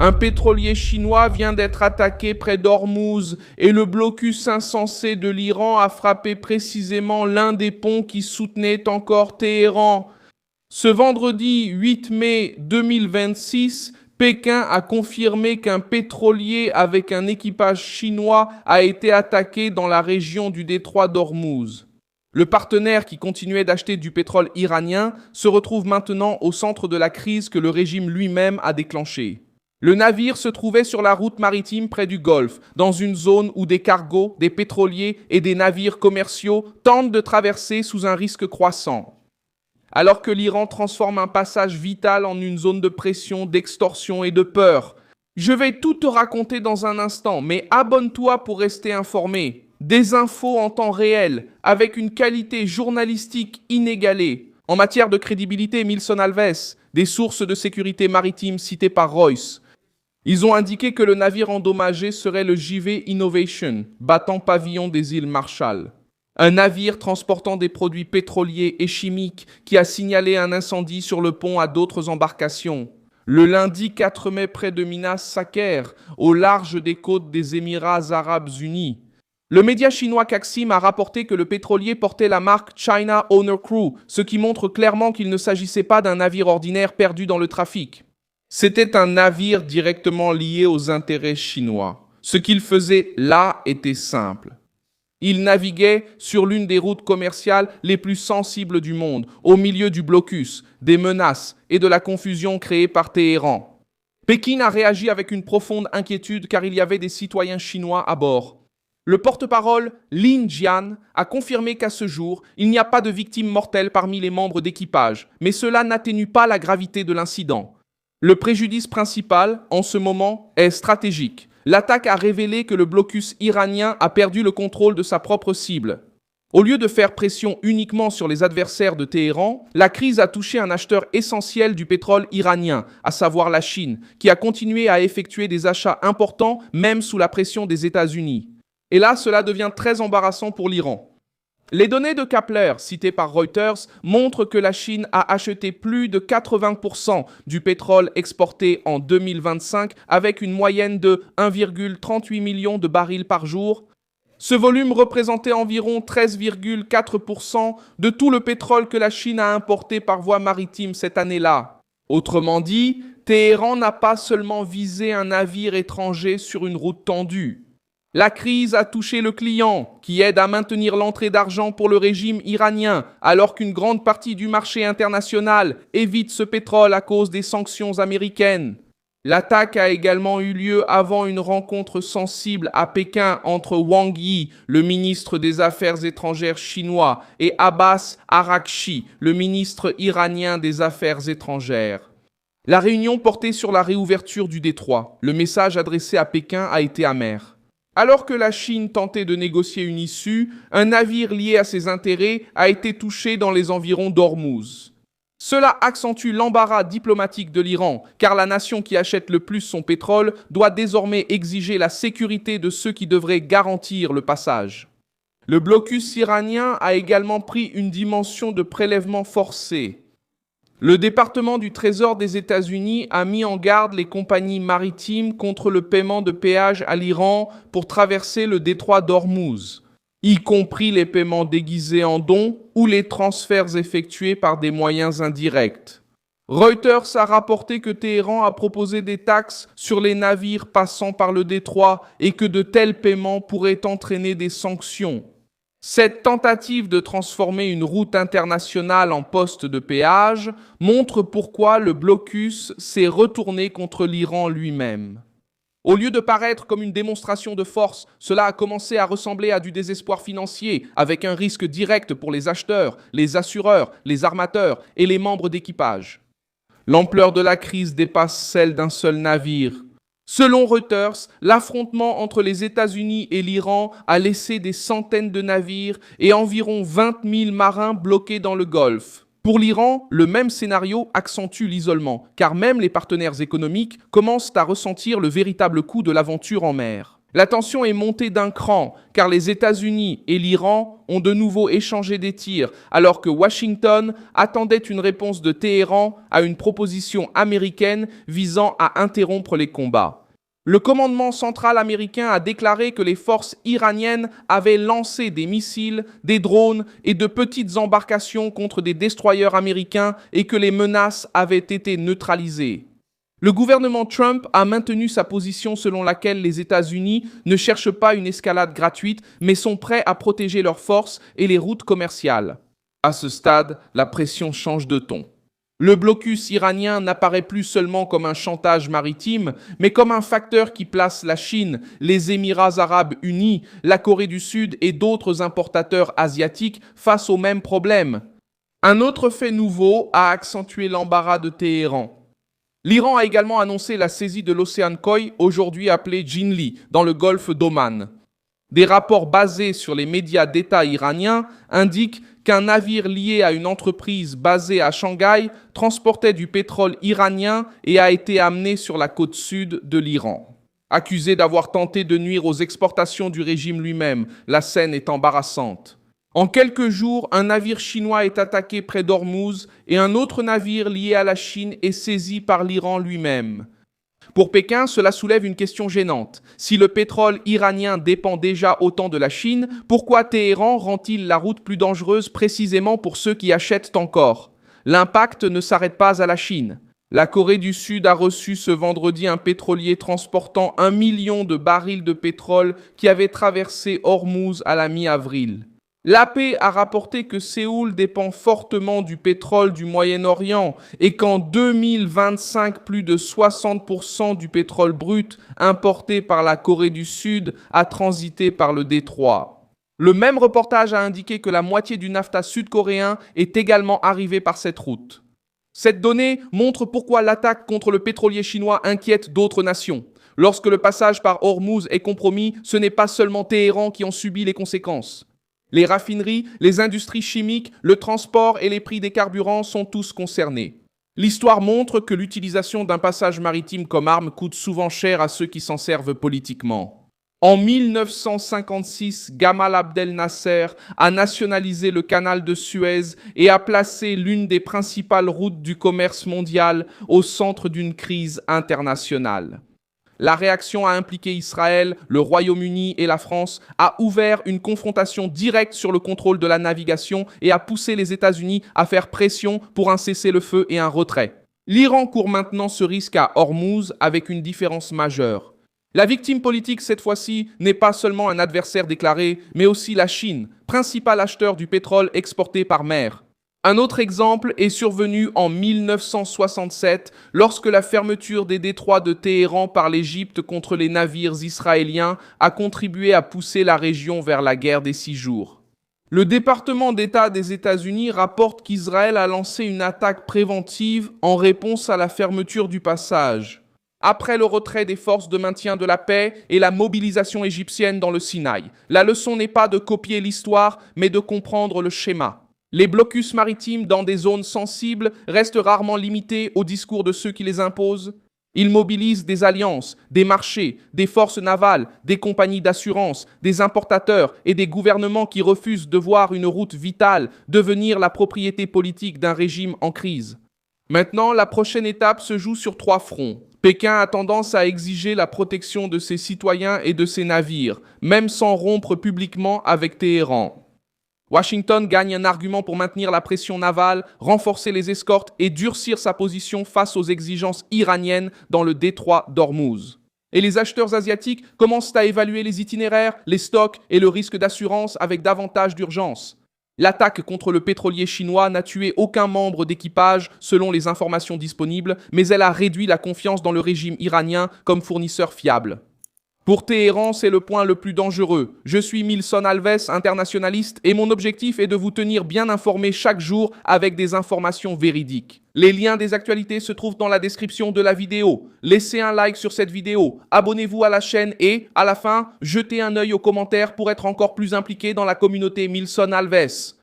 Un pétrolier chinois vient d'être attaqué près d'Ormuz et le blocus insensé de l'Iran a frappé précisément l'un des ponts qui soutenait encore Téhéran. Ce vendredi 8 mai 2026, Pékin a confirmé qu'un pétrolier avec un équipage chinois a été attaqué dans la région du détroit d'Ormuz. Le partenaire qui continuait d'acheter du pétrole iranien se retrouve maintenant au centre de la crise que le régime lui-même a déclenchée. Le navire se trouvait sur la route maritime près du Golfe, dans une zone où des cargos, des pétroliers et des navires commerciaux tentent de traverser sous un risque croissant. Alors que l'Iran transforme un passage vital en une zone de pression, d'extorsion et de peur. Je vais tout te raconter dans un instant, mais abonne-toi pour rester informé. Des infos en temps réel, avec une qualité journalistique inégalée. En matière de crédibilité, Milson Alves, des sources de sécurité maritime citées par Royce. Ils ont indiqué que le navire endommagé serait le JV Innovation, battant pavillon des îles Marshall. Un navire transportant des produits pétroliers et chimiques qui a signalé un incendie sur le pont à d'autres embarcations. Le lundi 4 mai près de Minas Saker, au large des côtes des Émirats arabes unis. Le média chinois Caxim a rapporté que le pétrolier portait la marque China Owner Crew, ce qui montre clairement qu'il ne s'agissait pas d'un navire ordinaire perdu dans le trafic. C'était un navire directement lié aux intérêts chinois. Ce qu'il faisait là était simple. Il naviguait sur l'une des routes commerciales les plus sensibles du monde, au milieu du blocus, des menaces et de la confusion créée par Téhéran. Pékin a réagi avec une profonde inquiétude car il y avait des citoyens chinois à bord. Le porte-parole Lin Jian a confirmé qu'à ce jour, il n'y a pas de victimes mortelles parmi les membres d'équipage, mais cela n'atténue pas la gravité de l'incident. Le préjudice principal, en ce moment, est stratégique. L'attaque a révélé que le blocus iranien a perdu le contrôle de sa propre cible. Au lieu de faire pression uniquement sur les adversaires de Téhéran, la crise a touché un acheteur essentiel du pétrole iranien, à savoir la Chine, qui a continué à effectuer des achats importants même sous la pression des États-Unis. Et là, cela devient très embarrassant pour l'Iran. Les données de Kepler, citées par Reuters, montrent que la Chine a acheté plus de 80% du pétrole exporté en 2025 avec une moyenne de 1,38 million de barils par jour. Ce volume représentait environ 13,4% de tout le pétrole que la Chine a importé par voie maritime cette année-là. Autrement dit, Téhéran n'a pas seulement visé un navire étranger sur une route tendue. La crise a touché le client, qui aide à maintenir l'entrée d'argent pour le régime iranien, alors qu'une grande partie du marché international évite ce pétrole à cause des sanctions américaines. L'attaque a également eu lieu avant une rencontre sensible à Pékin entre Wang Yi, le ministre des Affaires étrangères chinois, et Abbas Araghchi, le ministre iranien des Affaires étrangères. La réunion portait sur la réouverture du détroit. Le message adressé à Pékin a été amer. Alors que la Chine tentait de négocier une issue, un navire lié à ses intérêts a été touché dans les environs d'Ormuz. Cela accentue l'embarras diplomatique de l'Iran, car la nation qui achète le plus son pétrole doit désormais exiger la sécurité de ceux qui devraient garantir le passage. Le blocus iranien a également pris une dimension de prélèvement forcé. Le département du Trésor des États-Unis a mis en garde les compagnies maritimes contre le paiement de péage à l'Iran pour traverser le détroit d'Ormuz, y compris les paiements déguisés en dons ou les transferts effectués par des moyens indirects. Reuters a rapporté que Téhéran a proposé des taxes sur les navires passant par le détroit et que de tels paiements pourraient entraîner des sanctions. Cette tentative de transformer une route internationale en poste de péage montre pourquoi le blocus s'est retourné contre l'Iran lui-même. Au lieu de paraître comme une démonstration de force, cela a commencé à ressembler à du désespoir financier, avec un risque direct pour les acheteurs, les assureurs, les armateurs et les membres d'équipage. L'ampleur de la crise dépasse celle d'un seul navire. Selon Reuters, l'affrontement entre les États-Unis et l'Iran a laissé des centaines de navires et environ 20 000 marins bloqués dans le Golfe. Pour l'Iran, le même scénario accentue l'isolement, car même les partenaires économiques commencent à ressentir le véritable coût de l'aventure en mer. La tension est montée d'un cran, car les États-Unis et l'Iran ont de nouveau échangé des tirs, alors que Washington attendait une réponse de Téhéran à une proposition américaine visant à interrompre les combats. Le commandement central américain a déclaré que les forces iraniennes avaient lancé des missiles, des drones et de petites embarcations contre des destroyers américains et que les menaces avaient été neutralisées. Le gouvernement Trump a maintenu sa position selon laquelle les États-Unis ne cherchent pas une escalade gratuite, mais sont prêts à protéger leurs forces et les routes commerciales. À ce stade, la pression change de ton. Le blocus iranien n'apparaît plus seulement comme un chantage maritime, mais comme un facteur qui place la Chine, les Émirats arabes unis, la Corée du Sud et d'autres importateurs asiatiques face au même problème. Un autre fait nouveau a accentué l'embarras de Téhéran. L'Iran a également annoncé la saisie de l'océan Khoi, aujourd'hui appelé Jinli, dans le golfe d'Oman. Des rapports basés sur les médias d'État iraniens indiquent qu'un navire lié à une entreprise basée à Shanghai transportait du pétrole iranien et a été amené sur la côte sud de l'Iran. Accusé d'avoir tenté de nuire aux exportations du régime lui-même, la scène est embarrassante. En quelques jours, un navire chinois est attaqué près d'Ormuz et un autre navire lié à la Chine est saisi par l'Iran lui-même. Pour Pékin, cela soulève une question gênante. Si le pétrole iranien dépend déjà autant de la Chine, pourquoi Téhéran rend-il la route plus dangereuse précisément pour ceux qui achètent encore? L'impact ne s'arrête pas à la Chine. La Corée du Sud a reçu ce vendredi un pétrolier transportant 1 million de barils de pétrole qui avait traversé Ormuz à la mi-avril. L'AP a rapporté que Séoul dépend fortement du pétrole du Moyen-Orient et qu'en 2025, plus de 60% du pétrole brut importé par la Corée du Sud a transité par le détroit. Le même reportage a indiqué que la moitié du NAFTA sud-coréen est également arrivée par cette route. Cette donnée montre pourquoi l'attaque contre le pétrolier chinois inquiète d'autres nations. Lorsque le passage par Ormuz est compromis, ce n'est pas seulement Téhéran qui en subit les conséquences. Les raffineries, les industries chimiques, le transport et les prix des carburants sont tous concernés. L'histoire montre que l'utilisation d'un passage maritime comme arme coûte souvent cher à ceux qui s'en servent politiquement. En 1956, Gamal Abdel Nasser a nationalisé le canal de Suez et a placé l'une des principales routes du commerce mondial au centre d'une crise internationale. La réaction a impliqué Israël, le Royaume-Uni et la France, a ouvert une confrontation directe sur le contrôle de la navigation et a poussé les États-Unis à faire pression pour un cessez-le-feu et un retrait. L'Iran court maintenant ce risque à Ormuz avec une différence majeure. La victime politique cette fois-ci n'est pas seulement un adversaire déclaré, mais aussi la Chine, principal acheteur du pétrole exporté par mer. Un autre exemple est survenu en 1967 lorsque la fermeture des détroits de Téhéran par l'Égypte contre les navires israéliens a contribué à pousser la région vers la guerre des 6 jours. Le département d'État des États-Unis rapporte qu'Israël a lancé une attaque préventive en réponse à la fermeture du passage, après le retrait des forces de maintien de la paix et la mobilisation égyptienne dans le Sinaï. La leçon n'est pas de copier l'histoire, mais de comprendre le schéma. Les blocus maritimes dans des zones sensibles restent rarement limités au discours de ceux qui les imposent. Ils mobilisent des alliances, des marchés, des forces navales, des compagnies d'assurance, des importateurs et des gouvernements qui refusent de voir une route vitale devenir la propriété politique d'un régime en crise. Maintenant, la prochaine étape se joue sur 3 fronts. Pékin a tendance à exiger la protection de ses citoyens et de ses navires, même sans rompre publiquement avec Téhéran. Washington gagne un argument pour maintenir la pression navale, renforcer les escortes et durcir sa position face aux exigences iraniennes dans le détroit d'Ormuz. Et les acheteurs asiatiques commencent à évaluer les itinéraires, les stocks et le risque d'assurance avec davantage d'urgence. L'attaque contre le pétrolier chinois n'a tué aucun membre d'équipage selon les informations disponibles, mais elle a réduit la confiance dans le régime iranien comme fournisseur fiable. Pour Téhéran, c'est le point le plus dangereux. Je suis Milson Alves, internationaliste, et mon objectif est de vous tenir bien informés chaque jour avec des informations véridiques. Les liens des actualités se trouvent dans la description de la vidéo. Laissez un like sur cette vidéo, abonnez-vous à la chaîne et, à la fin, jetez un œil aux commentaires pour être encore plus impliqué dans la communauté Milson Alves.